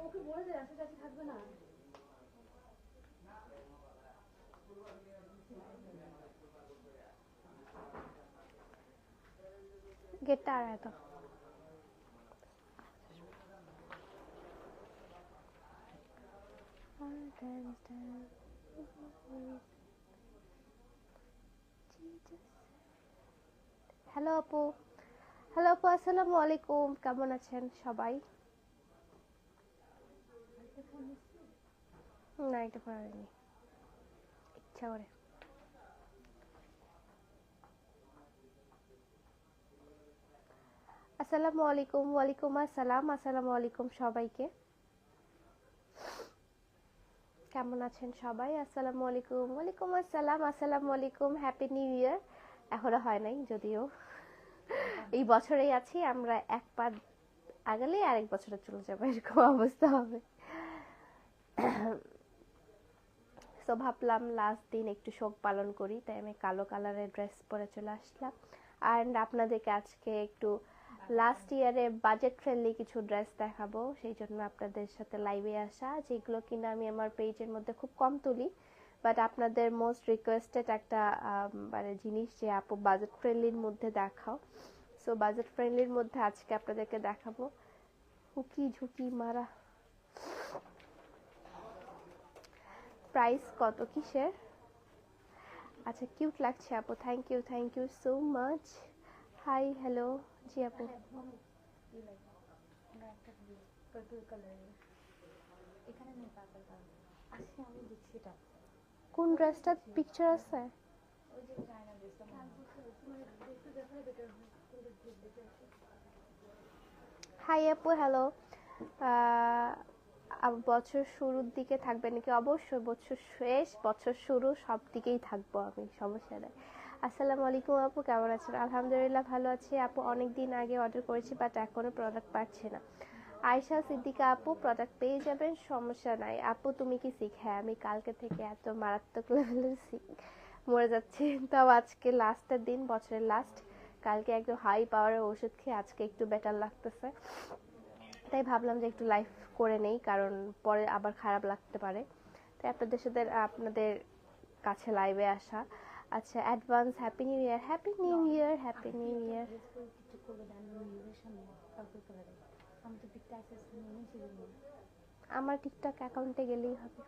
ওকে বলে দে আজকে কাছে থাকবে না। गेटটা आ रहा है तो হ্যালো আপু, হ্যালো আপু, আসসালামু আলাইকুম, কেমন আছেন সবাই? না এটা পারিনি ইচ্ছা করে। আসসালামু আলাইকুম। ওয়ালাইকুম আসসালাম। আসসালামু আলাইকুম সবাইকে, কেমন আছেন সবাই? আসসালামু আলাইকুম। ওয়ালাইকুম আসসালাম। আসসালামু আলাইকুম, হ্যাপি নিউ ইয়ার। এখনো হয় নাই যদিও, এই বছরেই আছি আমরা, এক পা আগালে আরেক বছরে চলে যাবে এরকম অবস্থা হবে। তো ভাবলাম লাস্ট দিন একটু শোক পালন করি, তাই আমি কালো কালারের ড্রেস পরে চলে আসলাম। আর আপনাদেরকে আজকে একটু লাস্ট ইয়ারে বাজেট ফ্রেন্ডলি কিছু ড্রেস দেখাবো, সেই জন্য আপনাদের সাথে লাইভে আসা, যেগুলো কিনা আমি আমার পেজের মধ্যে খুব কম তুলি, বাট আপনাদের মোস্ট রিকোয়েস্টেড একটা মানে জিনিস যে আপু বাজেট ফ্রেন্ডলির মধ্যে দেখাও। সো বাজেট ফ্রেন্ডলির মধ্যে আজকে আপনাদেরকে দেখাবো হুকি ঝুঁকি মারা। প্রাইস কত কিসের? আচ্ছা, কিউট লাগছে আপু, thank you so much. Hi hello, জি আপু। কোন ড্রেসটা পিকচার আছে? হাই আপু, হ্যালো। বছর শুরুর দিকে থাকবে নাকি? অবশ্যই, বছর শেষ বছর শুরু সব দিকেই থাকবো আমি, সমস্যা নেই। আসসালামু আলাইকুম আপু, কেমন আছেন? আলহামদুলিল্লাহ ভালো আছি আপু। অনেক দিন আগে অর্ডার করেছি বাট এখনো প্রোডাক্ট পাচ্ছি না। আয়শা সিদ্দিকা আপু, প্রোডাক্ট পেয়ে যাবেন, সমস্যা নাই আপু। তুমি কি সিক? হ্যাঁ, আমি কালকে থেকে এত মারাত্মক লেভেলের সিক, মরে যাচ্ছি। তাও আজকে লাস্টের দিন, বছরের লাস্ট, কালকে একটু হাই পাওয়ারের ওষুধ খেয়ে আজকে একটু বেটার লাগতেছে, তাই ভাবলাম যে একটু লাইভ করে নেই, কারণ পরে আবার খারাপ লাগতে পারে, তাই আপনাদের সাথে আপনাদের কাছে লাইভে আসা। আচ্ছা, advance happy new year. Happy new year, happy new year. আমার টিকটক অ্যাকাউন্টে গেলেই হবে।